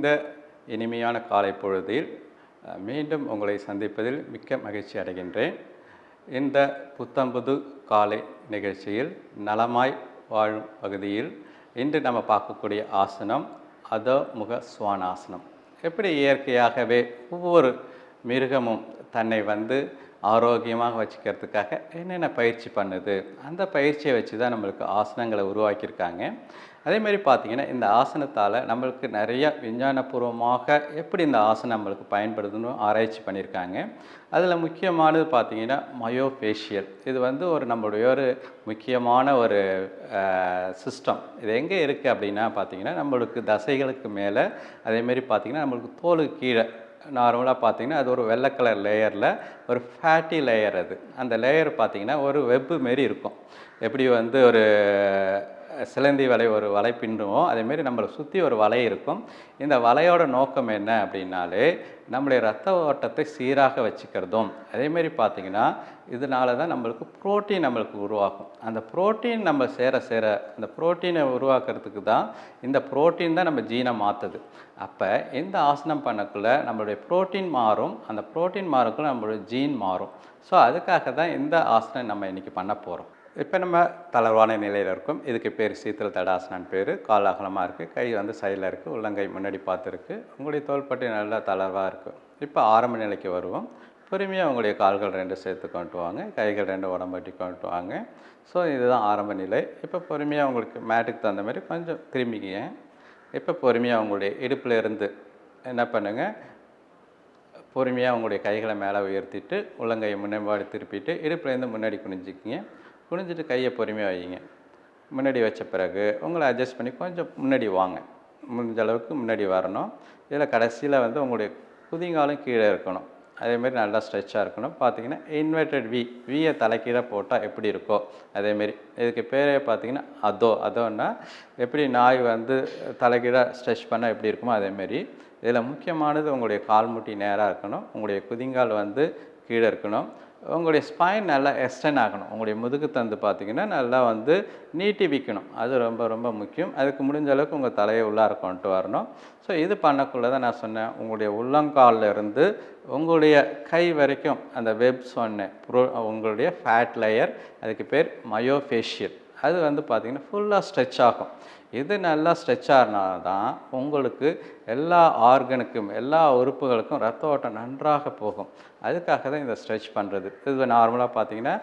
இந்த இனிமையான காலை பொழுதில் மீண்டும் உங்களை சந்திப்பதில் மிக்க மகிழ்ச்சி அடைகின்றேன். இந்த புத்தம்புது காலை நிகழ்ச்சியில் நலமாய் வாழும் பகுதியில் இன்று நம்ம பார்க்கக்கூடிய ஆசனம் அதோமுக ஸ்வானாசனம். எப்படி இயற்கையாகவே ஒவ்வொரு மிருகமும் தன்னை ஆரோக்கியமாக வச்சுக்கிறதுக்காக என்னென்ன பயிற்சி பண்ணுது, அந்த பயிற்சியை வச்சு தான் நம்மளுக்கு ஆசனங்களை உருவாக்கியிருக்காங்க. அதேமாதிரி பார்த்திங்கன்னா இந்த ஆசனத்தால் நம்மளுக்கு நிறைய விஞ்ஞானபூர்வமாக எப்படி இந்த ஆசனம் நம்மளுக்கு பயன்படுதுன்னு ஆராய்ச்சி பண்ணியிருக்காங்க. அதில் முக்கியமானது பார்த்திங்கன்னா மயோஃபேஷியல். இது ஒரு நம்மளுடைய ஒரு முக்கியமான ஒரு சிஸ்டம். இது எங்கே இருக்குது அப்படின்னா பார்த்திங்கன்னா நம்மளுக்கு தசைகளுக்கு மேலே, அதேமாரி பார்த்திங்கன்னா நம்மளுக்கு தோலுக்கு கீழே நார்மலாக பார்த்திங்கன்னா அது ஒரு வெள்ளை கலர் லேயரில் ஒரு ஃபேட்டி லேயர். அந்த லேயர் பார்த்திங்கன்னா ஒரு வெப்பு மாரி இருக்கும். எப்படி ஒரு சிலந்தி வலை ஒரு வலை பின்னுவோம், அதேமாரி நம்மளை சுற்றி ஒரு வலை இருக்கும். இந்த வலையோட நோக்கம் என்ன அப்படின்னாலே நம்மளுடைய இரத்த ஓட்டத்தை சீராக வச்சுக்கிறதும், அதேமாரி பார்த்திங்கன்னா இதனால தான் நம்மளுக்கு புரோட்டீன் நம்மளுக்கு உருவாகும். அந்த புரோட்டீன் நம்ம சேர அந்த புரோட்டீனை உருவாக்குறதுக்கு தான் இந்த புரோட்டீன் தான் நம்ம ஜீனை மாற்றுது. அப்போ இந்த ஆசனம் பண்ணக்குள்ளே நம்மளுடைய புரோட்டீன் மாறும், அந்த புரோட்டீன் மாறக்குள்ள நம்மளுடைய ஜீன் மாறும். ஸோ அதுக்காக தான் இந்த ஆசனம் நம்ம இன்றைக்கி பண்ண போகிறோம். இப்போ நம்ம தளர்வான நிலையில் இருக்கும். இதுக்கு பேர் சீத்தல் தடாசனான்னு பேர். கால் அகலமாக இருக்குது, கை சைடில் இருக்குது, உள்ளங்கை முன்னாடி பார்த்துருக்கு, உங்களுடைய தோள்பட்டை நல்லா தளர்வாக இருக்குது. இப்போ ஆரம்ப நிலைக்கு வருவோம். பொறுமையாக உங்களுடைய கால்கள் 2 சேர்த்து கொண்டு வாங்க, கைகள் 2 உடம்பட்டி கொண்டு வாங்க. ஸோ இதுதான் ஆரம்ப நிலை. இப்போ பொறுமையாக உங்களுக்கு மேட்டுக்கு தகுந்த மாதிரி கொஞ்சம் திரும்பிக்கிங்க. இப்போ பொறுமையாக உங்களுடைய இடுப்பில் இருந்து என்ன பண்ணுங்கள், பொறுமையாக உங்களுடைய கைகளை மேலே உயர்த்திட்டு உள்ளங்கையை முன்னாடி திருப்பிட்டு இடுப்புலேருந்து முன்னாடி குனிஞ்சிக்கிங்க. குனிஞ்சிட்டு கையை பொறுமையாக வைங்க. முன்னாடி வச்ச பிறகு உங்களை அட்ஜஸ்ட் பண்ணி கொஞ்சம் முன்னாடி வாங்க. முடிஞ்ச அளவுக்கு முன்னாடி வரணும். இதில் கடைசியில் உங்களுடைய குதிங்காலும் கீழே இருக்கணும். அதேமாரி நல்லா ஸ்ட்ரெச்சாக இருக்கணும். பார்த்திங்கன்னா இன்வெர்டட் வியை தலைக்கீழே போட்டால் எப்படி இருக்கோ அதேமாரி. இதுக்கு பேரே பார்த்திங்கன்னா அதோன்னா எப்படி நாய் தலைக்கீழே ஸ்ட்ரெச் பண்ணால் எப்படி இருக்குமோ அதேமாரி. இதில் முக்கியமானது உங்களுடைய கால் முட்டி நேராக இருக்கணும், உங்களுடைய குதிங்கால் கீழே இருக்கணும், உங்களுடைய ஸ்பைன் நல்லா எக்ஸ்டெண்ட் ஆகணும், உங்களுடைய முதுகுத்தண்டு பார்த்திங்கன்னா நல்லா நீட்டி வைக்கணும். அது ரொம்ப ரொம்ப முக்கியம். அதுக்கு முடிஞ்ச அளவுக்கு உங்கள் தலையை உள்ளார கொண்டு வரணும். ஸோ இது பண்ணக்குள்ளே தான் நான் சொன்னேன், உங்களுடைய உள்ளங்காலில் இருந்து உங்களுடைய கை வரைக்கும் அந்த வெப் சொன்னேன், உங்களுடைய ஃபேட் லேயர், அதுக்கு பேர் மயோஃபேஷியல். அது பார்த்திங்கன்னா ஃபுல்லாக ஸ்ட்ரெச் ஆகும். இது நல்லா ஸ்ட்ரெச் ஆனால் தான் உங்களுக்கு எல்லா ஆர்கனுக்கும் எல்லா உறுப்புகளுக்கும் ரத்த ஓட்டம் நன்றாக போகும். அதுக்காக தான் இந்த ஸ்ட்ரெச் பண்ணுறது. இது நார்மலாக பார்த்திங்கன்னா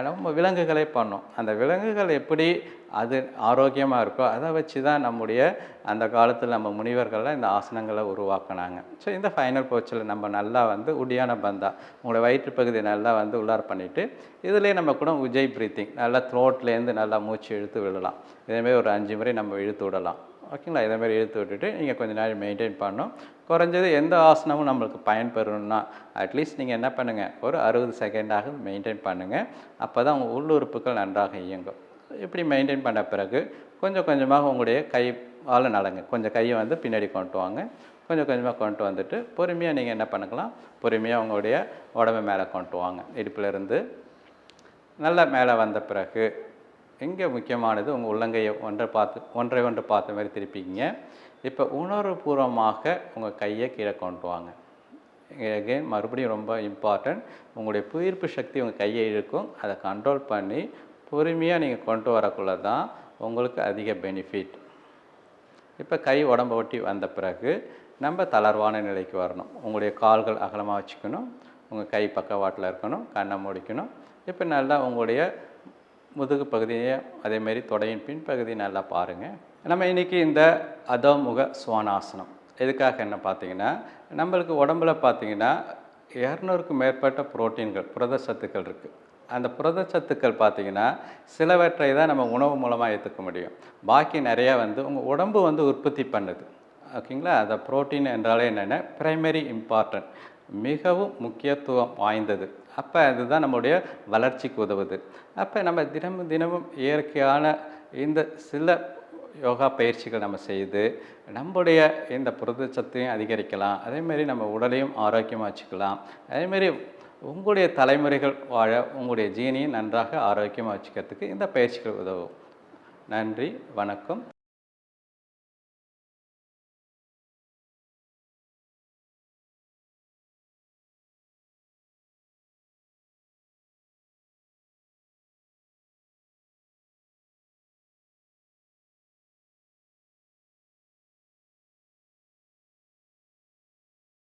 நம்ம விலங்குகளே பண்ணோம். அந்த விலங்குகள் எப்படி அது ஆரோக்கியமாக இருக்கோ அதை வச்சு தான் நம்முடைய அந்த காலத்தில் நம்ம முனிவர்கள்லாம் இந்த ஆசனங்களை உருவாக்குனாங்க. ஸோ இந்த ஃபைனல் போச்சில் நம்ம நல்லா உடியான பந்தா உங்களோட வயிற்று பகுதியை நல்லா உள்ளார் பண்ணிவிட்டு இதிலே நம்ம கூட உஜய் ப்ரீத்திங் நல்லா த்ரோட்லேருந்து நல்லா மூச்சு இழுத்து விடலாம். இதேமாரி ஒரு 5 முறை நம்ம இழுத்து விடலாம். ஓகேங்களா? இதேமாதிரி இழுத்து விட்டுட்டு நீங்கள் கொஞ்சம் நேரம் மெயின்டைன் பண்ணணும். குறைஞ்சது எந்த ஆசனமும் நம்மளுக்கு பயன்பெறணும்னா அட்லீஸ்ட் நீங்கள் என்ன பண்ணுங்கள், ஒரு 60 செகண்டாக மெயின்டைன் பண்ணுங்கள். அப்போ தான் உங்கள் உள்ளுறுப்புகள் நன்றாக இயங்கும். இப்படி மெயின்டைன் பண்ண பிறகு கொஞ்சம் கொஞ்சமாக உங்களுடைய கையால் நடங்க. கொஞ்சம் கையை பின்னாடி கொண்டு வாங்க. கொஞ்சம் கொஞ்சமாக கொண்டு வந்துட்டு பொறுமையாக நீங்கள் என்ன பண்ணிக்கலாம், பொறுமையாக உங்களுடைய உடம்பை மேலே கொண்டு வாங்க. இடுப்பிலிருந்து நல்லா மேலே வந்த பிறகு இங்கே முக்கியமானது உங்கள் உள்ளங்கையை ஒன்றை ஒன்று பார்த்த மாதிரி திருப்பிக்கிங்க. இப்போ உணர்வுபூர்வமாக உங்கள் கையை கீழே கொண்டு வாங்க. அகெயின் மறுபடியும் ரொம்ப இம்பார்ட்டன்ட், உங்களுடைய புயிர்ப்பு சக்தி உங்கள் கையை இழுக்கும். அதை கண்ட்ரோல் பண்ணி பொறுமையாக நீங்கள் கொண்டு வரக்குள்ள தான் உங்களுக்கு அதிக பெனிஃபிட். இப்போ கை உடம்பை ஒட்டி வந்த பிறகு நம்ம தளர்வான நிலைக்கு வரணும். உங்களுடைய கால்கள் அகலமாக வச்சுக்கணும், உங்கள் கை பக்கவாட்டில் இருக்கணும், கண்ணை முடிக்கணும். இப்போ நல்லா உங்களுடைய முதுகு பகுதியை அதேமாரி தொடையின் பின்பகுதியை நல்லா பாருங்கள். நம்ம இன்றைக்கி இந்த அதோமுக ஸ்வானாசனம் எதுக்காக என்ன பார்த்திங்கன்னா, நம்மளுக்கு உடம்புல பார்த்திங்கன்னா 200க்கும் மேற்பட்ட புரோட்டீன்கள் புரதச்சத்துக்கள் இருக்குது. அந்த புரதச்சத்துக்கள் பார்த்திங்கன்னா சிலவற்றை தான் நம்ம உணவு மூலமாக ஏற்றுக்க முடியும். பாக்கி நிறையா உங்கள் உடம்பு உற்பத்தி பண்ணுது. ஓகேங்களா? அந்த புரோட்டீன் என்றாலே என்னென்ன, பிரைமரி இம்பார்ட்டன்ட், மிகவும் முக்கியத்துவம் வாய்ந்தது. அப்போ அதுதான் நம்முடைய வளர்ச்சிக்கு உதவுது. அப்போ நம்ம தினமும் இயற்கையான இந்த சில யோகா பயிற்சிகள் நம்ம செய்து நம்முடைய இந்த புரதச்சத்தையும் அதிகரிக்கலாம். அதேமாரி நம்ம உடலையும் ஆரோக்கியமாக வச்சுக்கலாம். அதேமாரி உங்களுடைய தலைமுறைகள் வாழ உங்களுடைய ஜீனையும் நன்றாக ஆரோக்கியமாக வச்சுக்கிறதுக்கு இந்த பயிற்சிகள் உதவும். நன்றி, வணக்கம்.